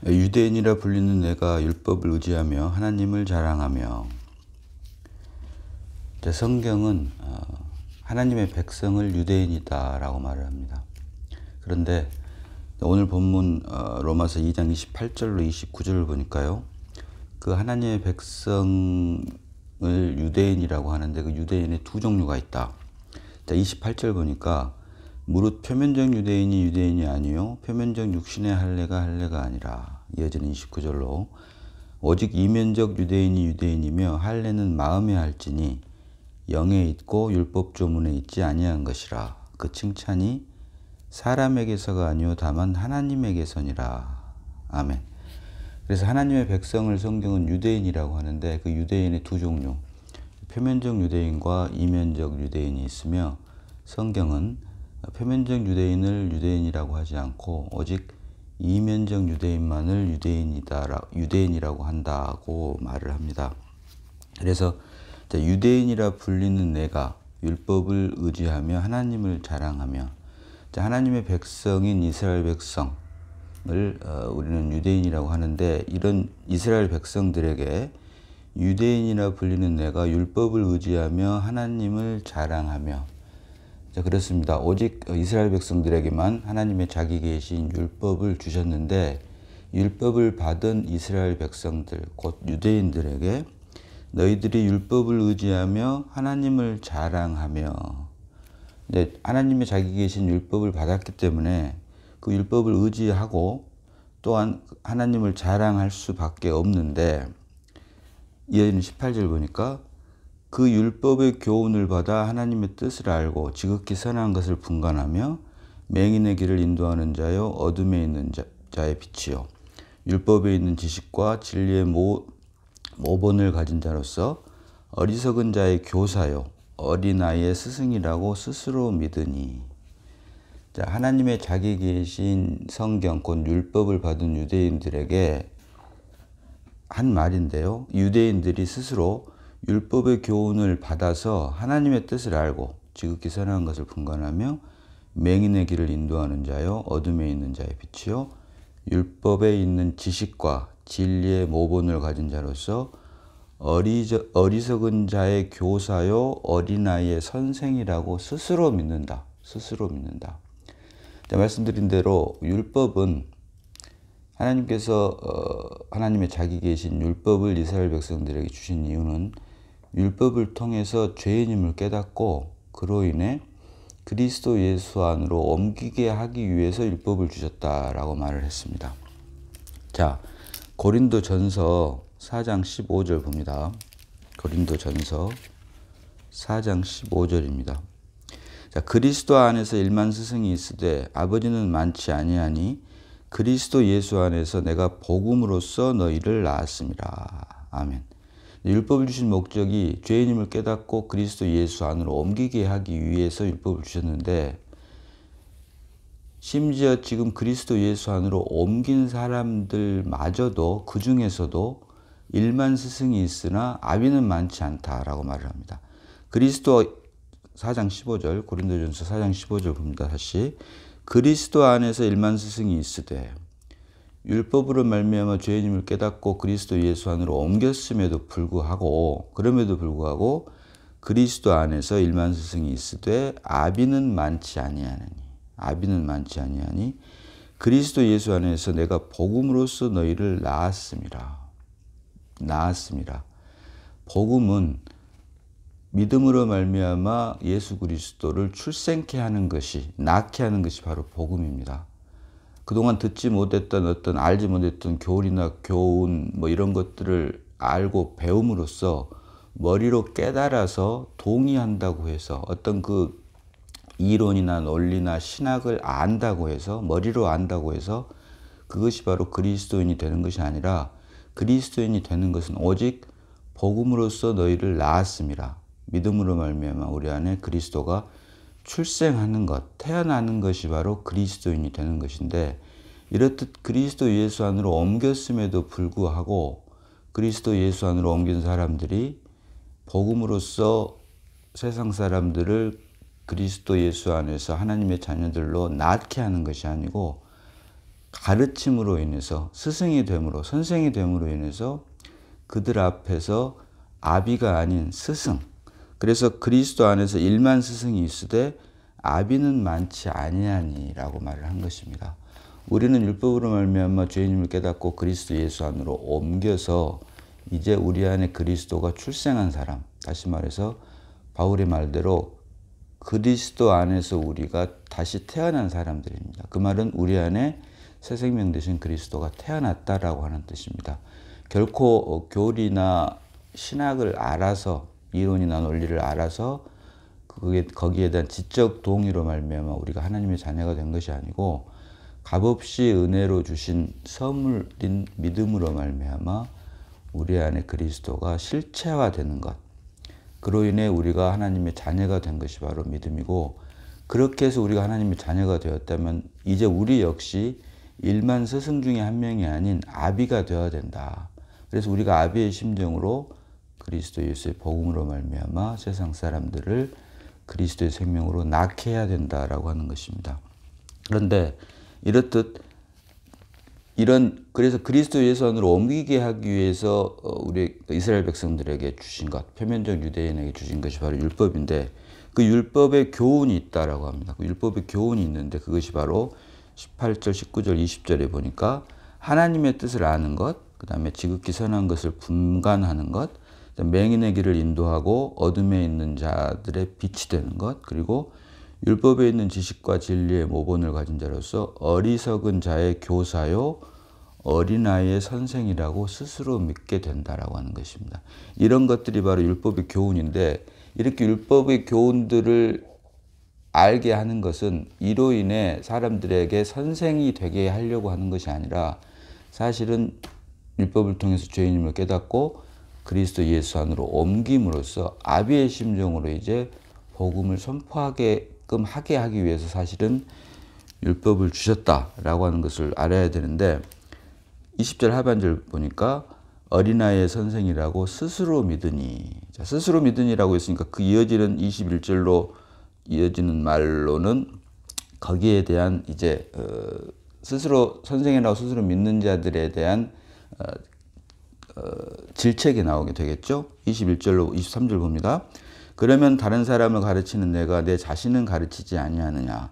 유대인이라 불리는 내가 율법을 의지하며 하나님을 자랑하며. 성경은 하나님의 백성을 유대인이다라고 말을 합니다. 그런데 오늘 본문 로마서 2장 28절로 29절을 보니까요, 그 하나님의 백성을 유대인이라고 하는데 그 유대인의 두 종류가 있다. 28절 보니까 무릇 표면적 유대인이 유대인이 아니요 표면적 육신의 할례가 할례가 아니라. 이어지는 29절로 오직 이면적 유대인이 유대인이며 할례는 마음에 할지니 영에 있고 율법 조문에 있지 아니한 것이라. 그 칭찬이 사람에게서가 아니요 다만 하나님에게서니라. 아멘. 그래서 하나님의 백성을 성경은 유대인이라고 하는데 그 유대인의 두 종류, 표면적 유대인과 이면적 유대인이 있으며, 성경은 표면적 유대인을 유대인이라고 하지 않고 오직 이면적 유대인만을 유대인이라고 한다고 말을 합니다. 그래서 유대인이라 불리는 내가 율법을 의지하며 하나님을 자랑하며, 하나님의 백성인 이스라엘 백성을 우리는 유대인이라고 하는데, 이런 이스라엘 백성들에게 유대인이라 불리는 내가 율법을 의지하며 하나님을 자랑하며. 그렇습니다. 오직 이스라엘 백성들에게만 하나님의 자기 계신 율법을 주셨는데, 율법을 받은 이스라엘 백성들, 곧 유대인들에게 너희들이 율법을 의지하며 하나님을 자랑하며. 하나님의 자기 계신 율법을 받았기 때문에 그 율법을 의지하고 또한 하나님을 자랑할 수밖에 없는데, 이어지는 18절 보니까 그 율법의 교훈을 받아 하나님의 뜻을 알고 지극히 선한 것을 분간하며 맹인의 길을 인도하는 자요 어둠에 있는 자의 빛이요 율법에 있는 지식과 진리의 모본을 가진 자로서 어리석은 자의 교사요 어린아이의 스승이라고 스스로 믿으니. 하나님의 자기 계신 성경 곧 율법을 받은 유대인들에게 한 말인데요, 유대인들이 스스로 율법의 교훈을 받아서 하나님의 뜻을 알고 지극히 선한 것을 분간하며 맹인의 길을 인도하는 자요 어둠에 있는 자의 빛이요 율법에 있는 지식과 진리의 모본을 가진 자로서 어리석은 자의 교사요 어린아이의 선생이라고 스스로 믿는다. 스스로 믿는다. 말씀드린 대로 율법은 하나님께서 하나님의 자기 계신 율법을 이스라엘 백성들에게 주신 이유는 율법을 통해서 죄인임을 깨닫고 그로 인해 그리스도 예수 안으로 옮기게 하기 위해서 율법을 주셨다라고 말을 했습니다. 고린도전서 4장 15절 봅니다. 고린도전서 4장 15절입니다. 그리스도 안에서 일만 스승이 있으되 아버지는 많지 아니하니 그리스도 예수 안에서 내가 복음으로써 너희를 낳았습니다. 아멘. 율법을 주신 목적이 죄인임을 깨닫고 그리스도 예수 안으로 옮기게 하기 위해서 율법을 주셨는데, 심지어 지금 그리스도 예수 안으로 옮긴 사람들마저도 그 중에서도 일만 스승이 있으나 아비는 많지 않다라고 말을 합니다. 그리스도 4장 15절, 고린도전서 4장 15절 봅니다. 다시. 그리스도 안에서 일만 스승이 있으되 율법으로 말미암아 죄인임을 깨닫고 그리스도 예수 안으로 옮겼음에도 불구하고, 그럼에도 불구하고 그리스도 안에서 일만 스승이 있으되 아비는 많지 아니하니 그리스도 예수 안에서 내가 복음으로써 너희를 낳았습니다. 복음은 믿음으로 말미암아 예수 그리스도를 출생케 하는 것이, 낳게 하는 것이 바로 복음입니다. 그동안 듣지 못했던 알지 못했던 교리나 교훈 이런 것들을 알고 배움으로써 머리로 깨달아서 동의한다고 해서 어떤 그 이론이나 논리나 신학을 안다고 해서, 머리로 안다고 해서 그것이 바로 그리스도인이 되는 것이 아니라, 그리스도인이 되는 것은 오직 복음으로써 너희를 낳았습니다. 믿음으로 말미암아 우리 안에 그리스도가 출생하는 것, 태어나는 것이 바로 그리스도인이 되는 것인데, 이렇듯 그리스도 예수 안으로 옮겼음에도 불구하고 그리스도 예수 안으로 옮긴 사람들이 복음으로써 세상 사람들을 그리스도 예수 안에서 하나님의 자녀들로 낳게 하는 것이 아니고, 가르침으로 인해서 스승이 됨으로 선생이 됨으로 인해서 그들 앞에서 아비가 아닌 스승, 그래서 그리스도 안에서 일만 스승이 있으되 아비는 많지 아니하니라고 말을 한 것입니다. 우리는 율법으로 말미암아 죄인임을 깨닫고 그리스도 예수 안으로 옮겨서 이제 우리 안에 그리스도가 출생한 사람, 다시 말해서 바울의 말대로 그리스도 안에서 우리가 다시 태어난 사람들입니다. 그 말은 우리 안에 새 생명 되신 그리스도가 태어났다라고 하는 뜻입니다. 결코 교리나 신학을 알아서, 이론이나 논리를 알아서 거기에 대한 지적 동의로 말미암아 우리가 하나님의 자녀가 된 것이 아니고 값없이 은혜로 주신 선물인 믿음으로 말미암아 우리 안에 그리스도가 실체화되는 것, 그로 인해 우리가 하나님의 자녀가 된 것이 바로 믿음이고, 그렇게 해서 우리가 하나님의 자녀가 되었다면 이제 우리 역시 일만 스승 중에 한 명이 아닌 아비가 되어야 된다. 그래서 우리가 아비의 심정으로 그리스도 예수의 복음으로 말미암아 세상 사람들을 그리스도의 생명으로 낳게 해야 된다라고 하는 것입니다. 그런데 이렇듯 그래서 그리스도 예수 안으로 옮기게 하기 위해서 우리 이스라엘 백성들에게 주신 것, 표면적 유대인에게 주신 것이 바로 율법인데, 그 율법의 교훈이 있다라고 합니다. 그 율법의 교훈이 있는데 그것이 바로 18절, 19절, 20절에 보니까 하나님의 뜻을 아는 것, 그 다음에 지극히 선한 것을 분간하는 것, 맹인의 길을 인도하고 어둠에 있는 자들의 빛이 되는 것, 그리고 율법에 있는 지식과 진리의 모본을 가진 자로서 어리석은 자의 교사요 어린아이의 선생이라고 스스로 믿게 된다라고 하는 것입니다. 이런 것들이 바로 율법의 교훈인데, 이렇게 율법의 교훈들을 알게 하는 것은 이로 인해 사람들에게 선생이 되게 하려고 하는 것이 아니라 사실은 율법을 통해서 죄인임을 깨닫고 그리스도 예수 안으로 옮김으로써 아비의 심정으로 이제 복음을 선포하게끔 하기 위해서 사실은 율법을 주셨다라고 하는 것을 알아야 되는데, 20절 하반절 보니까 어린아이의 선생이라고 스스로 믿으니, 자, 스스로 믿으니라고 했으니까 그 이어지는 21절로 이어지는 말로는 거기에 대한 이제 스스로 선생이라고 스스로 믿는 자들에 대한 질책이 나오게 되겠죠. 21절로 23절 봅니다. 그러면 다른 사람을 가르치는 내가 내 자신은 가르치지 아니하느냐?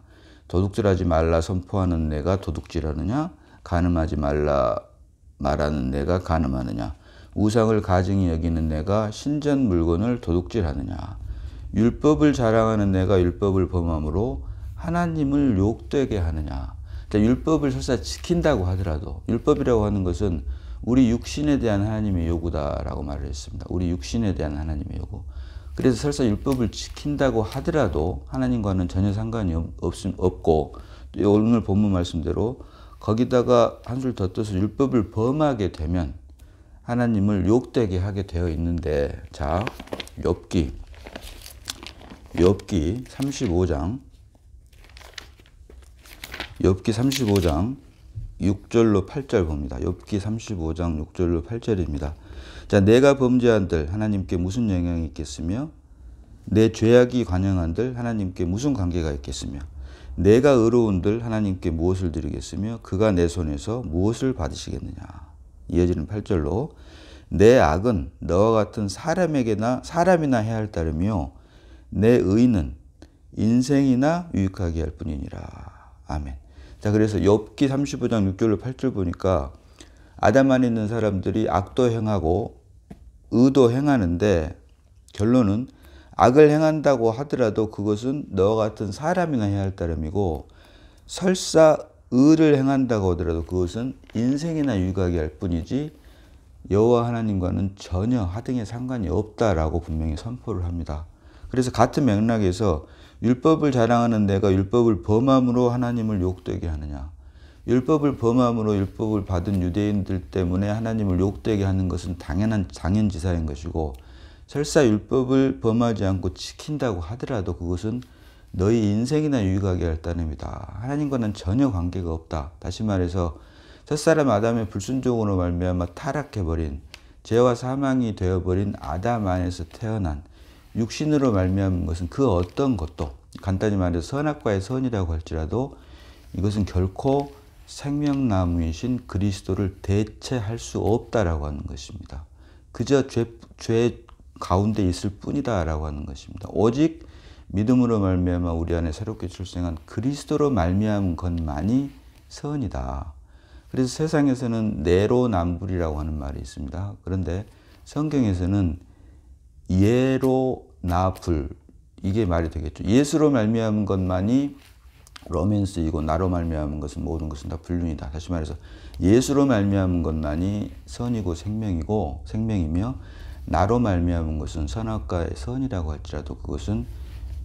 도둑질하지 말라 선포하는 내가 도둑질하느냐? 간음하지 말라 말하는 내가 간음하느냐? 우상을 가증히 여기는 내가 신전 물건을 도둑질하느냐? 율법을 자랑하는 내가 율법을 범함으로 하나님을 욕되게 하느냐? 율법을 설사 지킨다고 하더라도, 율법이라고 하는 것은 우리 육신에 대한 하나님의 요구다라고 말을 했습니다. 우리 육신에 대한 하나님의 요구. 그래서 설사 율법을 지킨다고 하더라도 하나님과는 전혀 상관이 없고, 오늘 본문 말씀대로 거기다가 한술 더 떠서 율법을 범하게 되면 하나님을 욕되게 하게 되어 있는데, 자, 욥기 35장 6절로 8절 봅니다. 욥기 35장 6절로 8절입니다. 자, 내가 범죄한들 하나님께 무슨 영향이 있겠으며 내 죄악이 관영한들 하나님께 무슨 관계가 있겠으며 내가 의로운들 하나님께 무엇을 드리겠으며 그가 내 손에서 무엇을 받으시겠느냐. 이어지는 8절로 내 악은 너와 같은 사람이나 해야 할 따름이요 내 의는 인생이나 유익하게 할 뿐이니라. 아멘. 자, 그래서 욥기 35장 6절로 8절 보니까 아담 안에 있는 사람들이 악도 행하고 의도 행하는데, 결론은 악을 행한다고 하더라도 그것은 너와 같은 사람이나 해야 할 따름이고, 설사 의를 행한다고 하더라도 그것은 인생이나 유익하게 할 뿐이지 여호와 하나님과는 전혀 하등의 상관이 없다라고 분명히 선포를 합니다. 그래서 같은 맥락에서 율법을 자랑하는 내가 율법을 범함으로 하나님을 욕되게 하느냐. 율법을 범함으로 율법을 받은 유대인들 때문에 하나님을 욕되게 하는 것은 당연지사인 것이고, 설사 율법을 범하지 않고 지킨다고 하더라도 그것은 너희 인생이나 유익하게 할 따름이다. 하나님과는 전혀 관계가 없다. 다시 말해서 첫사람 아담의 불순종으로 말미암아 타락해버린, 죄와 사망이 되어버린 아담 안에서 태어난 육신으로 말미암은 것은 그 어떤 것도, 간단히 말해서 선악과의 선이라고 할지라도 이것은 결코 생명나무이신 그리스도를 대체할 수 없다라고 하는 것입니다. 그저 죄 가운데 있을 뿐이다라고 하는 것입니다. 오직 믿음으로 말미암아 우리 안에 새롭게 출생한 그리스도로 말미암은 것만이 선이다. 그래서 세상에서는 내로남불이라고 하는 말이 있습니다. 그런데 성경에서는 예로나불, 이게 말이 되겠죠. 예수로 말미암은 것만이 로맨스이고 나로 말미암은 것은 모든 것은 다 불륜이다. 다시 말해서 예수로 말미암은 것만이 선이고 생명이며 나로 말미암은 것은 선악과의 선이라고 할지라도 그것은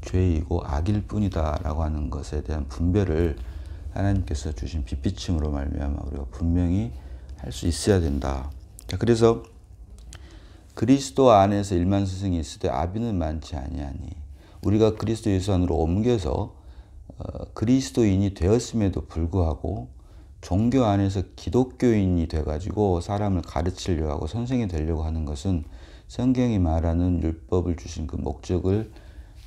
죄이고 악일 뿐이다 라고 하는 것에 대한 분별을 하나님께서 주신 빛비침으로 말미암아 우리가 분명히 할 수 있어야 된다. 자, 그래서 그리스도 안에서 일만 스승이 있을 때 아비는 많지 아니하니, 우리가 그리스도 예수 안으로 옮겨서 그리스도인이 되었음에도 불구하고 종교 안에서 기독교인이 돼가지고 사람을 가르치려고 하고 선생이 되려고 하는 것은 성경이 말하는 율법을 주신 그 목적을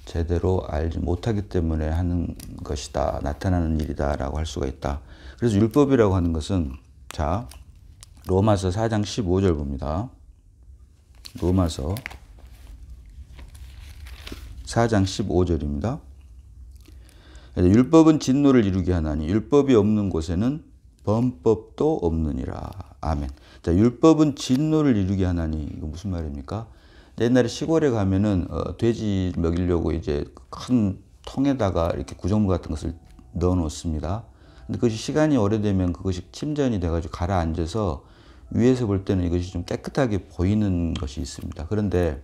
제대로 알지 못하기 때문에 하는 것이다. 나타나는 일이다 라고 할 수가 있다. 그래서 율법이라고 하는 것은, 자, 로마서 4장 15절 봅니다. 로마서 4장 15절입니다. 율법은 진노를 이루게 하나니 율법이 없는 곳에는 범법도 없느니라. 아멘. 자, 율법은 진노를 이루게 하나니, 이거 무슨 말입니까? 옛날에 시골에 가면은 돼지 먹이려고 이제 큰 통에다가 이렇게 구정물 같은 것을 넣어 놓습니다. 근데 그것이 시간이 오래되면 그것이 침전이 돼가지고 가라앉아서 위에서 볼 때는 이것이 좀 깨끗하게 보이는 것이 있습니다. 그런데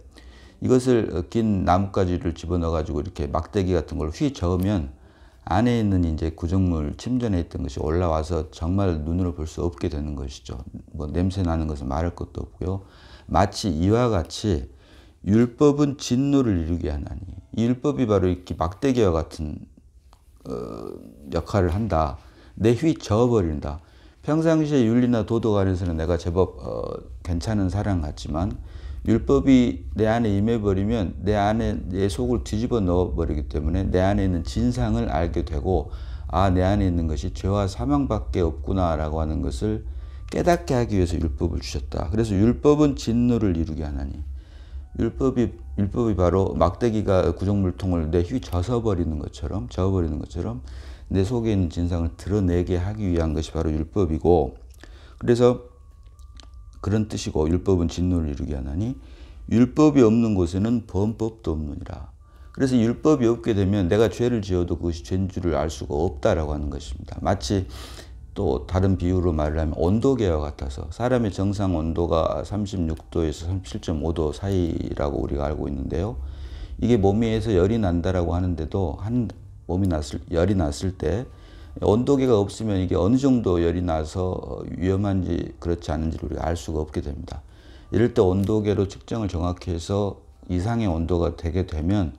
이것을 긴 나뭇가지를 집어넣어가지고 이렇게 막대기 같은 걸 휘 저으면 안에 있는 이제 구정물, 침전에 있던 것이 올라와서 정말 눈으로 볼 수 없게 되는 것이죠. 뭐 냄새 나는 것은 말할 것도 없고요. 마치 이와 같이 율법은 진노를 이루게 하나니, 이 율법이 바로 이렇게 막대기와 같은 역할을 한다. 내 휘 저어버린다. 평상시에 윤리나 도덕 안에서는 내가 제법 괜찮은 사람 같지만 율법이 내 안에 임해버리면 내 속을 뒤집어 넣어버리기 때문에 내 안에 있는 진상을 알게 되고, 아, 내 안에 있는 것이 죄와 사망밖에 없구나라고 하는 것을 깨닫게 하기 위해서 율법을 주셨다. 그래서 율법은 진노를 이루게 하나니, 율법이 바로 막대기가 구정물통을 내 휘 저어버리는 것처럼 내 속에 있는 진상을 드러내게 하기 위한 것이 바로 율법이고, 그래서 그런 뜻이고, 율법은 진노를 이루게 하나니 율법이 없는 곳에는 범법도 없느니라. 그래서 율법이 없게 되면 내가 죄를 지어도 그것이 죄인 줄을 알 수가 없다라고 하는 것입니다. 마치 또 다른 비유로 말을 하면 온도계와 같아서, 사람의 정상 온도가 36도에서 37.5도 사이라고 우리가 알고 있는데요. 이게 몸에서 열이 난다라고 하는데도 열이 났을 때 온도계가 없으면 이게 어느 정도 열이 나서 위험한지 그렇지 않은지 우리가 알 수가 없게 됩니다. 이럴 때 온도계로 측정을 정확히 해서 이상의 온도가 되게 되면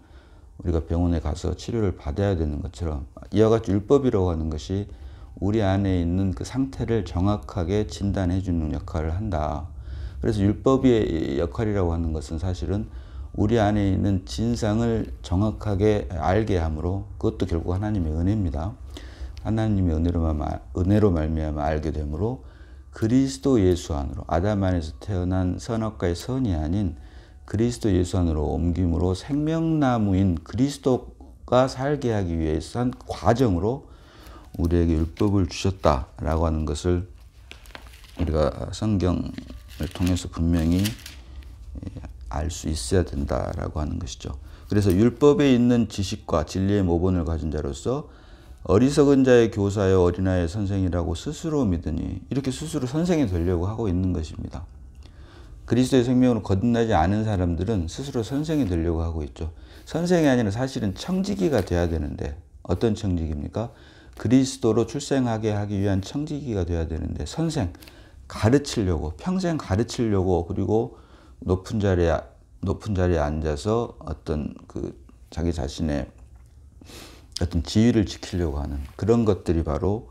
우리가 병원에 가서 치료를 받아야 되는 것처럼, 이와 같이 율법이라고 하는 것이 우리 안에 있는 그 상태를 정확하게 진단해 주는 역할을 한다. 그래서 율법의 역할이라고 하는 것은 사실은 우리 안에 있는 진상을 정확하게 알게 함으로, 그것도 결국 하나님의 은혜입니다. 하나님의 은혜로 말미암아 알게 되므로 그리스도 예수 안으로, 아담 안에서 태어난 선악과의 선이 아닌 그리스도 예수 안으로 옮김으로 생명나무인 그리스도가 살게 하기 위해서 한 과정으로 우리에게 율법을 주셨다라고 하는 것을 우리가 성경을 통해서 분명히 알 수 있어야 된다라고 하는 것이죠. 그래서 율법에 있는 지식과 진리의 모본을 가진 자로서 어리석은 자의 교사여 어린아이의 선생이라고 스스로 믿으니, 이렇게 스스로 선생이 되려고 하고 있는 것입니다. 그리스도의 생명으로 거듭나지 않은 사람들은 스스로 선생이 되려고 하고 있죠. 선생이 아니라 사실은 청지기가 돼야 되는데, 어떤 청지기입니까? 그리스도로 출생하게 하기 위한 청지기가 돼야 되는데, 선생, 가르치려고, 평생 가르치려고, 그리고 높은 자리에 앉아서 어떤 자기 자신의 어떤 지위를 지키려고 하는 그런 것들이 바로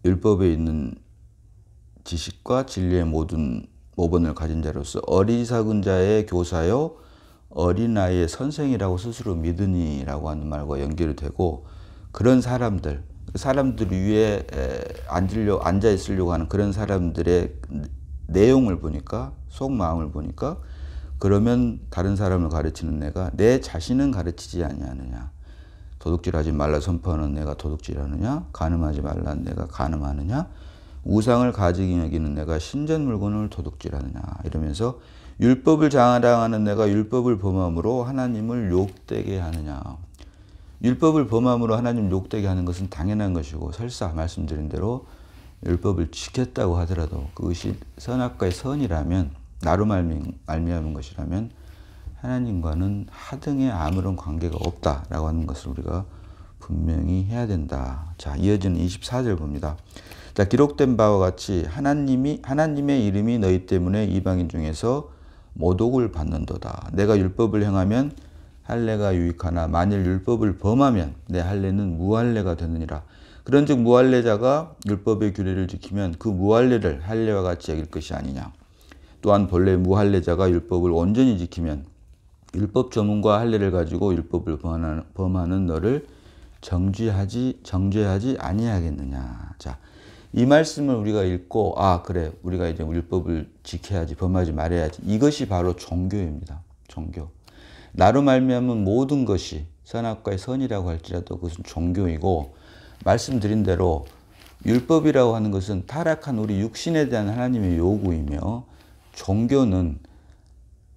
율법에 있는 지식과 진리의 모든 모본을 가진 자로서 어리석은 자의 교사요 어린아이의 선생이라고 스스로 믿으니라고 하는 말과 연결이 되고, 그런 사람들, 사람들 위에 앉아 있으려고 하는 그런 사람들의 내용을 보니까, 속마음을 보니까, 그러면 다른 사람을 가르치는 내가 내 자신은 가르치지 아니하느냐. 도둑질하지 말라 선포하는 내가 도둑질하느냐. 간음하지 말라는 내가 간음하느냐. 우상을 가지기 여기는 내가 신전 물건을 도둑질하느냐. 이러면서 율법을 자랑하는 내가 율법을 범함으로 하나님을 욕되게 하느냐. 율법을 범함으로 하나님 욕되게 하는 것은 당연한 것이고, 설사 말씀드린 대로 율법을 지켰다고 하더라도 그것이 선악과의 선이라면, 나로 말미암은 것이라면 하나님과는 하등의 아무런 관계가 없다라고 하는 것을 우리가 분명히 해야 된다. 자, 이어지는 24절 봅니다. 자, 기록된 바와 같이 하나님의 이름이 너희 때문에 이방인 중에서 모독을 받는도다. 내가 율법을 행하면 할례가 유익하나 만일 율법을 범하면 내 할례는 무할례가 되느니라. 그런즉 무할례자가 율법의 규례를 지키면 그 무할례를 할례와 같이 여길 것이 아니냐. 또한 본래 무할례자가 율법을 온전히 지키면 율법 조문과 할례를 가지고 율법을 범하는 너를 정죄하지 아니하겠느냐. 자, 이 말씀을 우리가 읽고 그래, 우리가 이제 율법을 지켜야지, 범하지 말아야지. 이것이 바로 종교입니다. 종교. 나로 말미암은 모든 것이 선악과의 선이라고 할지라도 그것은 종교이고, 말씀드린 대로 율법이라고 하는 것은 타락한 우리 육신에 대한 하나님의 요구이며, 종교는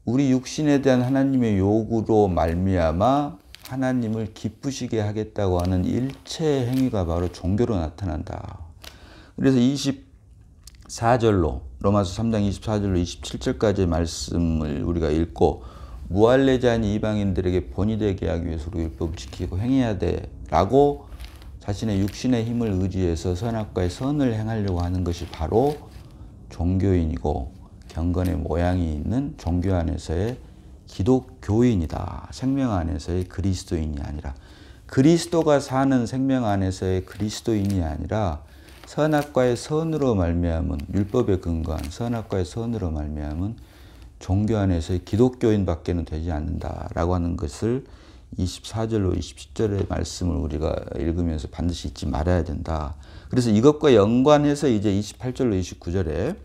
우리 육신에 대한 하나님의 요구로 말미암아 하나님을 기쁘시게 하겠다고 하는 일체의 행위가 바로 종교로 나타난다. 그래서 24절로, 로마서 3장 24절로 27절까지의 말씀을 우리가 읽고, 무할례자인 이방인들에게 본이 되게 하기 위해서 우리 율법을 지키고 행해야 돼 라고 자신의 육신의 힘을 의지해서 선악과의 선을 행하려고 하는 것이 바로 종교인이고, 경건의 모양이 있는 종교 안에서의 기독교인이다. 생명 안에서의 그리스도인이 아니라, 그리스도가 사는 생명 안에서의 그리스도인이 아니라 선악과의 선으로 말미암은, 율법에 근거한 선악과의 선으로 말미암은 종교 안에서의 기독교인 밖에는 되지 않는다라고 하는 것을 24절로 27절의 말씀을 우리가 읽으면서 반드시 잊지 말아야 된다. 그래서 이것과 연관해서 이제 28절로 29절에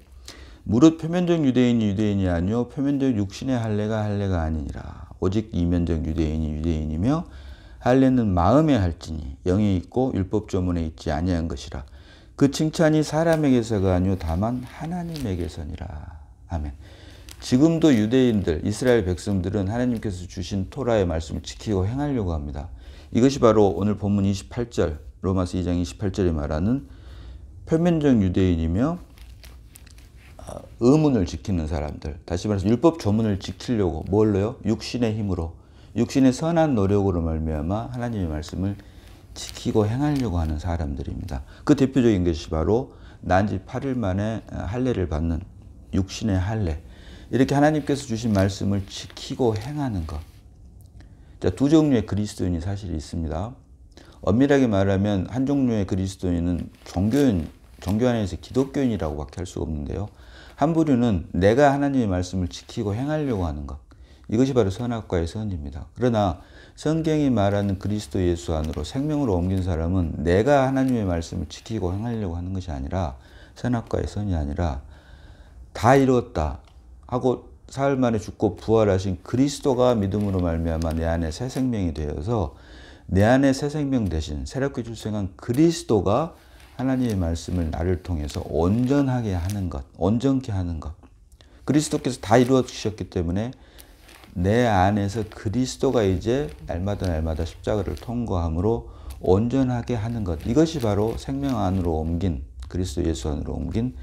무릇 표면적 유대인이 유대인이 아니요 표면적 육신의 할례가 할례가 아니니라. 오직 이면적 유대인이 유대인이며 할례는 마음에 할지니 영에 있고 율법 조문에 있지 아니한 것이라. 그 칭찬이 사람에게서가 아니요 다만 하나님에게서니라. 아멘. 지금도 유대인들, 이스라엘 백성들은 하나님께서 주신 토라의 말씀을 지키고 행하려고 합니다. 이것이 바로 오늘 본문 28절, 로마서 2장 28절에 말하는 표면적 유대인이며 의문을 지키는 사람들, 다시 말해서 율법 조문을 지키려고 뭘로요? 육신의 힘으로, 육신의 선한 노력으로 말미암아 하나님의 말씀을 지키고 행하려고 하는 사람들입니다. 그 대표적인 것이 바로 난지 8일 만에 할례를 받는 육신의 할례. 이렇게 하나님께서 주신 말씀을 지키고 행하는 것. 자, 두 종류의 그리스도인이 사실 있습니다. 엄밀하게 말하면 한 종류의 그리스도인은 종교 안에서 기독교인이라고밖에 할 수가 없는데요. 한 부류는 내가 하나님의 말씀을 지키고 행하려고 하는 것. 이것이 바로 선악과의 선입니다. 그러나 성경이 말하는 그리스도 예수 안으로 생명으로 옮긴 사람은 내가 하나님의 말씀을 지키고 행하려고 하는 것이 아니라, 선악과의 선이 아니라 다 이루었다 하고 사흘 만에 죽고 부활하신 그리스도가 믿음으로 말미암아 내 안에 새 생명이 되어서 내 안에 새 생명 대신 새롭게 출생한 그리스도가 하나님의 말씀을 나를 통해서 온전하게 하는 것, 온전케 하는 것. 그리스도께서 다 이루어주셨기 때문에 내 안에서 그리스도가 이제 날마다 십자가를 통과함으로 온전하게 하는 것. 이것이 바로 생명 안으로 옮긴, 그리스도 예수 안으로 옮긴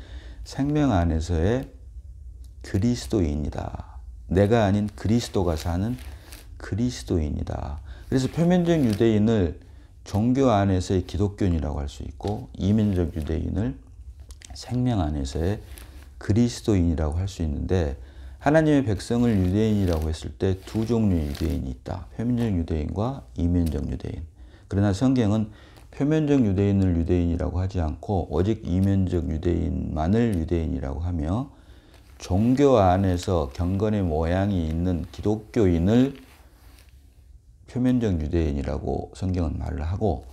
생명 안에서의 그리스도인이다. 내가 아닌 그리스도가 사는 그리스도인이다. 그래서 표면적 유대인을 종교 안에서의 기독교인이라고 할 수 있고, 이면적 유대인을 생명 안에서의 그리스도인이라고 할 수 있는데, 하나님의 백성을 유대인이라고 했을 때 두 종류의 유대인이 있다. 표면적 유대인과 이면적 유대인. 그러나 성경은 표면적 유대인을 유대인이라고 하지 않고 오직 이면적 유대인만을 유대인이라고 하며, 종교 안에서 경건의 모양이 있는 기독교인을 표면적 유대인이라고 성경은 말을 하고,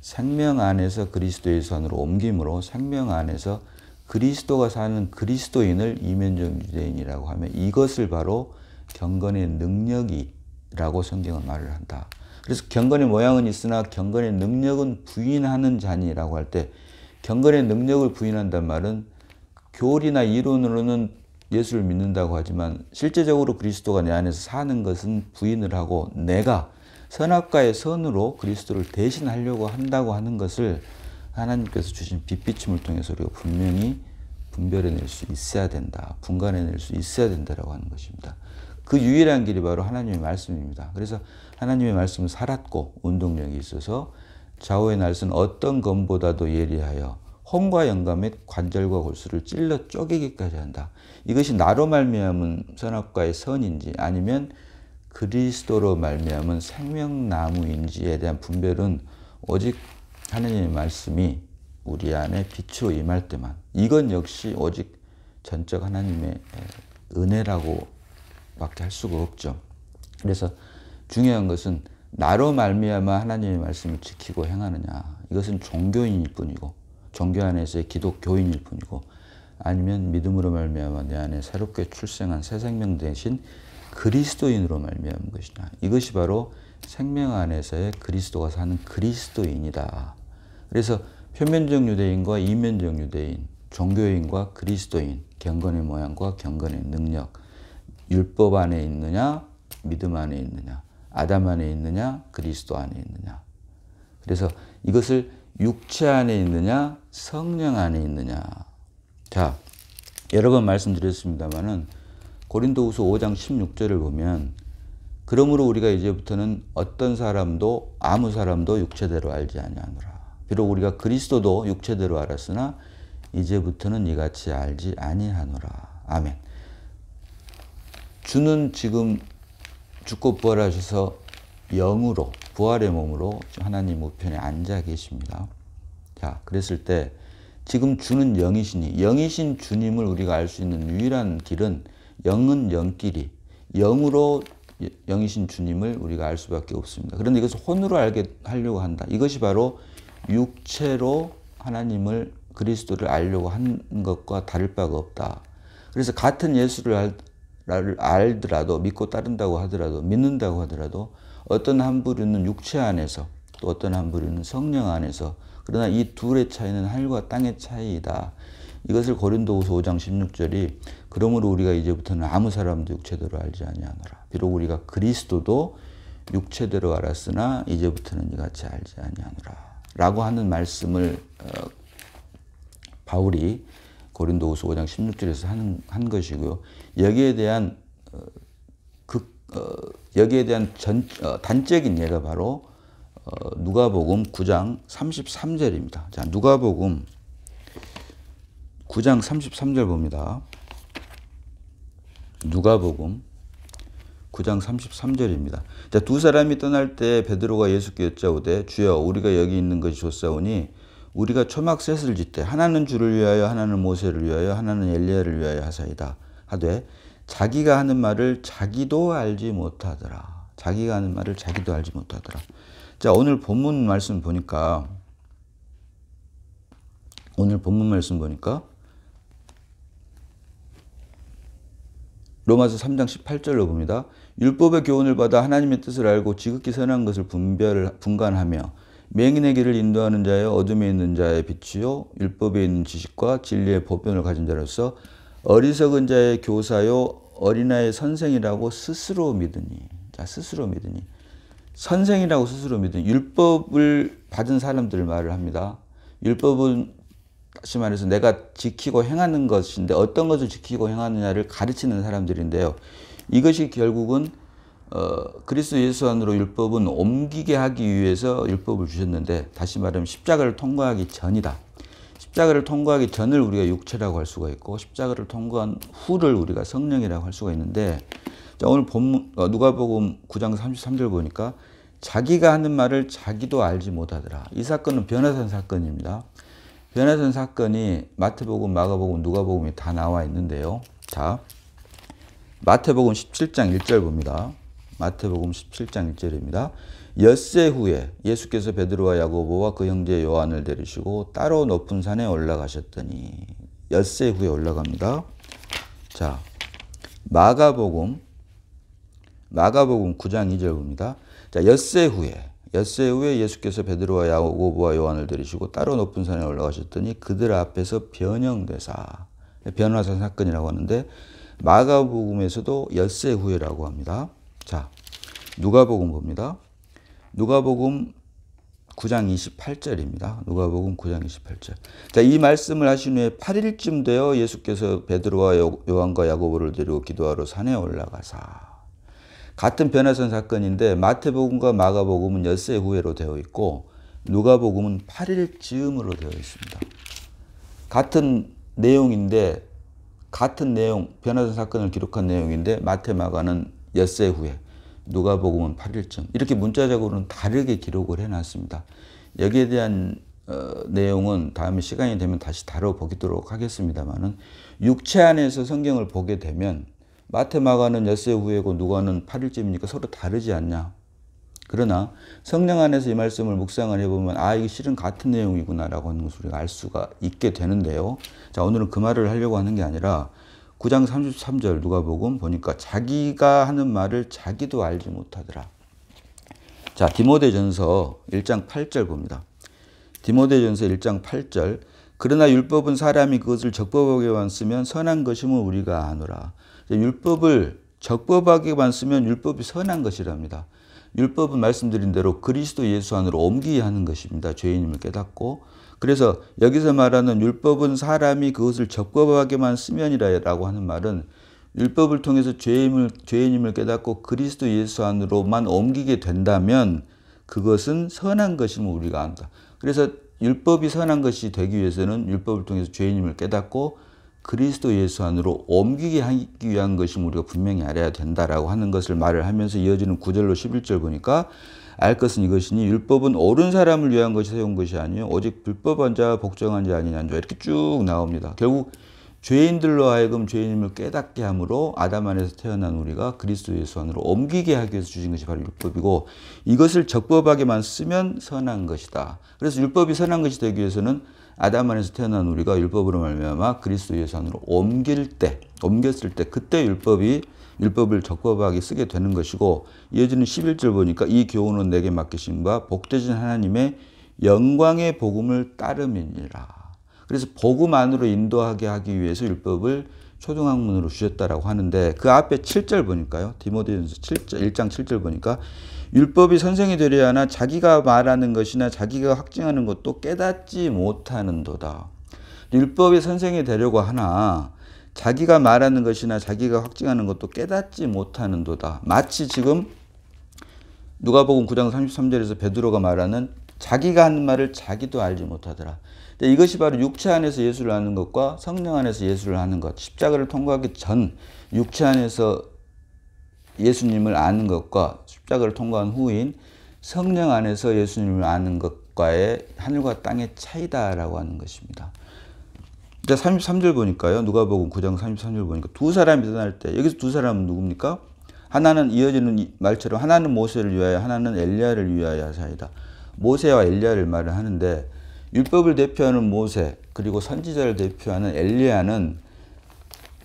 생명 안에서 그리스도의 선으로 옮김으로 생명 안에서 그리스도가 사는 그리스도인을 이면적 유대인이라고 하면 이것을 바로 경건의 능력이라고 성경은 말을 한다. 그래서 경건의 모양은 있으나 경건의 능력은 부인하는 자니라고 할 때 경건의 능력을 부인한단 말은 교리나 이론으로는 예수를 믿는다고 하지만 실제적으로 그리스도가 내 안에서 사는 것은 부인을 하고 내가 선악과의 선으로 그리스도를 대신하려고 한다고 하는 것을 하나님께서 주신 빛비침을 통해서 우리가 분명히 분별해낼 수 있어야 된다. 분간해낼 수 있어야 된다라고 하는 것입니다. 그 유일한 길이 바로 하나님의 말씀입니다. 그래서 하나님의 말씀은 살았고 운동력이 있어서 좌우의 날선 어떤 검보다도 예리하여 혼과 영감 및 관절과 골수를 찔러 쪼개기까지 한다. 이것이 나로 말미암은 선악과의 선인지 아니면 그리스도로 말미암은 생명나무인지에 대한 분별은 오직 하나님의 말씀이 우리 안에 빛으로 임할 때만, 이건 역시 오직 전적 하나님의 은혜라고 밖에 할 수가 없죠. 그래서 중요한 것은 나로 말미암아 하나님의 말씀을 지키고 행하느냐, 이것은 종교인일 뿐이고 종교 안에서의 기독교인일 뿐이고 아니면 믿음으로 말미암아 내 안에 새롭게 출생한 새 생명 대신 그리스도인으로 말미암은 것이냐, 이것이 바로 생명 안에서의 그리스도가 사는 그리스도인이다. 그래서 표면적 유대인과 이면적 유대인, 종교인과 그리스도인, 경건의 모양과 경건의 능력, 율법 안에 있느냐 믿음 안에 있느냐, 아담 안에 있느냐 그리스도 안에 있느냐. 그래서 이것을 육체 안에 있느냐 성령 안에 있느냐. 자, 여러 번 말씀드렸습니다마는 고린도후서 5장 16절을 보면 그러므로 우리가 이제부터는 어떤 사람도 아무 사람도 육체대로 알지 아니하노라. 비록 우리가 그리스도도 육체대로 알았으나 이제부터는 이같이 알지 아니하노라. 아멘. 주는 지금 죽고 부활하셔서 영으로 부활의 몸으로 하나님 우편에 앉아 계십니다. 자, 그랬을 때 지금 주는 영이시니 영이신 주님을 우리가 알 수 있는 유일한 길은 영은 영끼리 영으로 영이신 주님을 우리가 알 수밖에 없습니다. 그런데 이것을 혼으로 알게 하려고 한다. 이것이 바로 육체로 하나님을 그리스도를 알려고 하는 것과 다를 바가 없다. 그래서 같은 예수를 알더라도 믿고 따른다고 하더라도 믿는다고 하더라도 어떤 한 부류는 육체 안에서 또 어떤 한 부류는 성령 안에서, 그러나 이 둘의 차이는 하늘과 땅의 차이이다. 이것을 고린도후서 5장 16절이 그러므로 우리가 이제부터는 아무 사람도 육체대로 알지 아니하노라. 비록 우리가 그리스도도 육체대로 알았으나 이제부터는 이같이 알지 아니하노라 라고 하는 말씀을 바울이 고린도후서 5장 16절에서 한 것이고요. 여기에 대한 단적인 예가 바로 누가복음 9장 33절입니다. 자, 누가복음 9장 33절 봅니다. 누가복음 9장 33절입니다. 자, 두 사람이 떠날 때 베드로가 예수께 여짜오되 주여 우리가 여기 있는 것이 좋사오니 우리가 초막셋을 짓되 하나는 주를 위하여 하나는 모세를 위하여 하나는 엘리야를 위하여 하사이다 하되 자기가 하는 말을 자기도 알지 못하더라. 자기가 하는 말을 자기도 알지 못하더라. 자, 오늘 본문 말씀 보니까 로마서 3장 18절로 봅니다. 율법의 교훈을 받아 하나님의 뜻을 알고 지극히 선한 것을 분간하며 맹인의 길을 인도하는 자여 어둠에 있는 자의 빛이요 율법에 있는 지식과 진리의 보편을 가진 자로서 어리석은 자의 교사요 어린아이의 선생이라고 스스로 믿으니. 자, 스스로 믿으니. 선생이라고 스스로 믿으니. 율법을 받은 사람들을 말을 합니다. 율법은 다시 말해서 내가 지키고 행하는 것인데 어떤 것을 지키고 행하느냐를 가르치는 사람들인데요. 이것이 결국은 그리스도 예수 안으로 율법은 옮기게 하기 위해서 율법을 주셨는데, 다시 말하면 십자가를 통과하기 전이다. 십자가를 통과하기 전을 우리가 육체라고 할 수가 있고 십자가를 통과한 후를 우리가 성령이라고 할 수가 있는데, 자, 오늘 본문 누가복음 9장 33절 보니까 자기가 하는 말을 자기도 알지 못하더라. 이 사건은 변화산 사건입니다. 변화산 사건이 마태복음, 마가복음, 누가복음이 다 나와 있는데요. 자, 마태복음 17장 1절 봅니다. 마태복음 17장 1절입니다. 엿새 후에 예수께서 베드로와 야고보와 그 형제 요한을 데리시고 따로 높은 산에 올라가셨더니, 엿새 후에 올라갑니다. 자, 마가복음 9장 2절입니다. 자, 엿새 후에 예수께서 베드로와 야고보와 요한을 데리시고 따로 높은 산에 올라가셨더니 그들 앞에서 변형되사, 변화산 사건이라고 하는데 마가복음에서도 엿새 후에라고 합니다. 자, 누가복음 봅니다. 누가복음 9장 28절입니다. 누가복음 9장 28절. 자, 이 말씀을 하신 후에 8일쯤 되어 예수께서 베드로와 요한과 야고보를 데리고 기도하러 산에 올라가사. 같은 변화산 사건인데 마태복음과 마가복음은 엿새 후에로 되어 있고 누가복음은 8일쯤으로 되어 있습니다. 같은 내용인데, 같은 내용, 변화산 사건을 기록한 내용인데 마태, 마가는 엿새 후에, 누가복음은 8일쯤, 이렇게 문자적으로는 다르게 기록을 해놨습니다. 여기에 대한 내용은 다음에 시간이 되면 다시 다뤄보도록 하겠습니다만은, 육체 안에서 성경을 보게 되면 마태, 마가는 엿새 후에고 누가는 8일쯤이니까 서로 다르지 않냐. 그러나 성령 안에서 이 말씀을 묵상을 해보면 이게 실은 같은 내용이구나라고 하는 것을 우리가 알 수가 있게 되는데요. 자, 오늘은 그 말을 하려고 하는 게 아니라 9장 33절 누가복음 보니까 자기가 하는 말을 자기도 알지 못하더라. 자, 디모데전서 1장 8절 봅니다. 디모데전서 1장 8절. 그러나 율법은 사람이 그것을 적법하게만 쓰면 선한 것임을 우리가 아노라. 율법을 적법하게만 쓰면 율법이 선한 것이랍니다. 율법은 말씀드린 대로 그리스도 예수 안으로 옮기게 하는 것입니다. 죄인임을 깨닫고. 그래서 여기서 말하는 율법은 사람이 그것을 적법하게만 쓰면이라고 하는 말은 율법을 통해서 죄인임을 깨닫고 그리스도 예수 안으로만 옮기게 된다면 그것은 선한 것임을 우리가 안다. 그래서 율법이 선한 것이 되기 위해서는 율법을 통해서 죄인임을 깨닫고 그리스도 예수 안으로 옮기게 하기 위한 것임을 우리가 분명히 알아야 된다라고 하는 것을 말을 하면서 이어지는 9절로 11절 보니까 알 것은 이것이니 율법은 옳은 사람을 위한 것이 세운 것이 아니요 오직 불법한 자 복종한 자 아니냐는 자, 이렇게 쭉 나옵니다. 결국 죄인들로 하여금 죄인임을 깨닫게 함으로 아담 안에서 태어난 우리가 그리스도 예수 안으로 옮기게 하기 위해서 주신 것이 바로 율법이고, 이것을 적법하게만 쓰면 선한 것이다. 그래서 율법이 선한 것이 되기 위해서는 아담 안에서 태어난 우리가 율법으로 말미암아 그리스도 예수 안으로 옮겼을 때 그때 율법을 적법하게 쓰게 되는 것이고, 이어지는 11절 보니까 이 교훈은 내게 맡기신 바 복되신 하나님의 영광의 복음을 따름이니라. 그래서 복음 안으로 인도하게 하기 위해서 율법을 초등학문으로 주셨다라고 하는데, 그 앞에 7절 보니까요. 디모데전서 1장 7절 보니까 율법이 선생이 되려 하나 자기가 말하는 것이나 자기가 확증하는 것도 깨닫지 못하는도다. 율법이 선생이 되려고 하나 자기가 말하는 것이나 자기가 확증하는 것도 깨닫지 못하는도다. 마치 지금 누가복음 9장 33절에서 베드로가 말하는 자기가 하는 말을 자기도 알지 못하더라. 이것이 바로 육체 안에서 예수를 아는 것과 성령 안에서 예수를 아는 것, 십자가를 통과하기 전 육체 안에서 예수님을 아는 것과 십자가를 통과한 후인 성령 안에서 예수님을 아는 것과의 하늘과 땅의 차이다라고 하는 것입니다. 33절 보니까요. 누가복음 9장 33절 보니까 두 사람이 떠날 때, 여기서 두 사람은 누굽니까? 하나는 이어지는 말처럼 하나는 모세를 위하여 하나는 엘리야를 위하여 하사이다. 모세와 엘리야를 말을 하는데, 율법을 대표하는 모세 그리고 선지자를 대표하는 엘리야는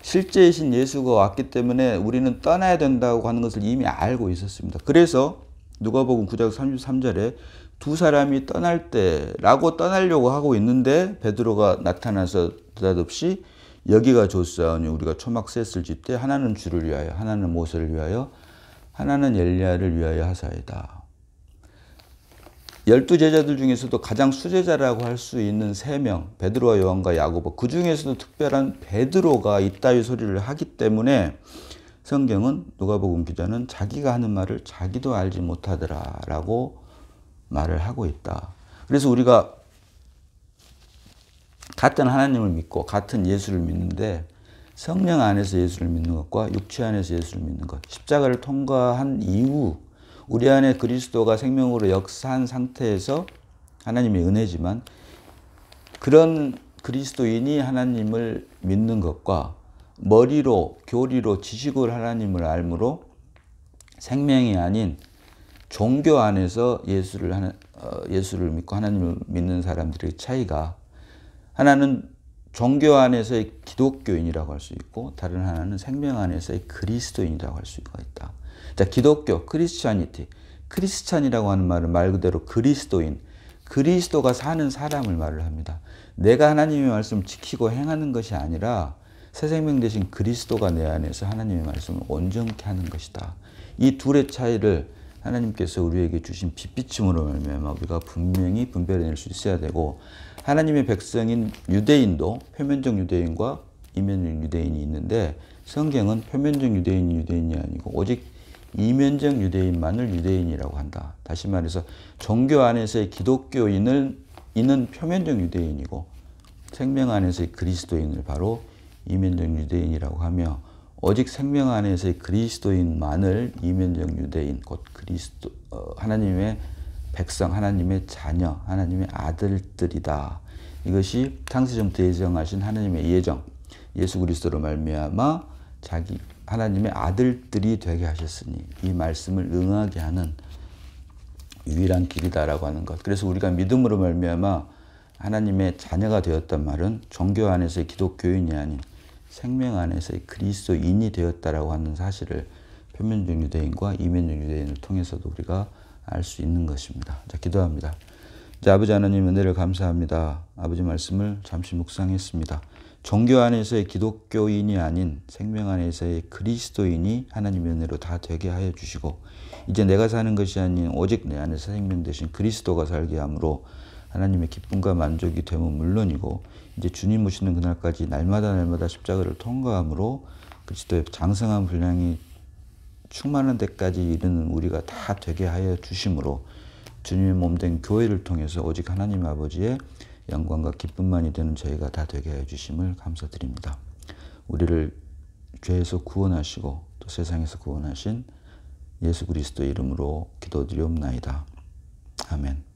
실제이신 예수가 왔기 때문에 우리는 떠나야 된다고 하는 것을 이미 알고 있었습니다. 그래서 누가복음 9장 33절에 두 사람이 떠날 때라고 떠나려고 하고 있는데 베드로가 나타나서 느닷없이 여기가 좋사오니 우리가 초막 셋을 짓되 하나는 주를 위하여 하나는 모세를 위하여 하나는 엘리야를 위하여 하사이다. 12제자들 중에서도 가장 수제자라고 할 수 있는 3명, 베드로와 요한과 야고보, 그 중에서도 특별한 베드로가 이따위 소리를 하기 때문에 성경은, 누가복음 기자는 자기가 하는 말을 자기도 알지 못하더라 라고 말을 하고 있다. 그래서 우리가 같은 하나님을 믿고 같은 예수를 믿는데 성령 안에서 예수를 믿는 것과 육체 안에서 예수를 믿는 것, 십자가를 통과한 이후 우리 안에 그리스도가 생명으로 역사한 상태에서, 하나님의 은혜지만 그런 그리스도인이 하나님을 믿는 것과 머리로 교리로 지식으로 하나님을 알므로 생명이 아닌 종교 안에서 예수를 믿고 하나님을 믿는 사람들의 차이가, 하나는 종교 안에서의 기독교인이라고 할 수 있고 다른 하나는 생명 안에서의 그리스도인이라고 할 수가 있다. 자, 기독교, 크리스찬이티. 크리스찬이라고 하는 말은 말 그대로 그리스도인, 그리스도가 사는 사람을 말을 합니다. 내가 하나님의 말씀을 지키고 행하는 것이 아니라 새 생명 되신 그리스도가 내 안에서 하나님의 말씀을 온전케 하는 것이다. 이 둘의 차이를 하나님께서 우리에게 주신 빛비침으로 말미암아 우리가 분명히 분별해낼 수 있어야 되고, 하나님의 백성인 유대인도 표면적 유대인과 이면적 유대인이 있는데, 성경은 표면적 유대인이 아니고 오직 이면적 유대인만을 유대인이라고 한다. 다시 말해서 종교 안에서의 기독교인은 표면적 유대인이고 생명 안에서의 그리스도인을 바로 이면적 유대인이라고 하며, 오직 생명 안에서의 그리스도인만을 이면적 유대인, 곧 그리스도, 하나님의 백성, 하나님의 자녀, 하나님의 아들들이다. 이것이 창세전부터 예정하신 하나님의 예정, 예수 그리스도로 말미암아 자기 하나님의 아들들이 되게 하셨으니 이 말씀을 응하게 하는 유일한 길이다라고 하는 것. 그래서 우리가 믿음으로 말미암아 하나님의 자녀가 되었단 말은 종교 안에서의 기독교인이 아닌 생명 안에서의 그리스도인이 되었다라고 하는 사실을 표면적 유대인과 이면적 유대인을 통해서도 우리가 알 수 있는 것입니다. 자, 기도합니다. 자, 아버지 하나님 은혜를 감사합니다. 아버지 말씀을 잠시 묵상했습니다. 종교 안에서의 기독교인이 아닌 생명 안에서의 그리스도인이 하나님의 은혜로 다 되게 하여 주시고, 이제 내가 사는 것이 아닌 오직 내 안에서 생명 되신 그리스도가 살게 함으로 하나님의 기쁨과 만족이 되면 물론이고, 이제 주님 오시는 그날까지 날마다 십자가를 통과함으로 그리스도의 장성한 분량이 충만한 데까지 이르는 우리가 다 되게 하여 주심으로 주님의 몸된 교회를 통해서 오직 하나님 아버지의 영광과 기쁨만이 되는 저희가 다 되게 하여 주심을 감사드립니다. 우리를 죄에서 구원하시고 또 세상에서 구원하신 예수 그리스도 이름으로 기도드리옵나이다. 아멘.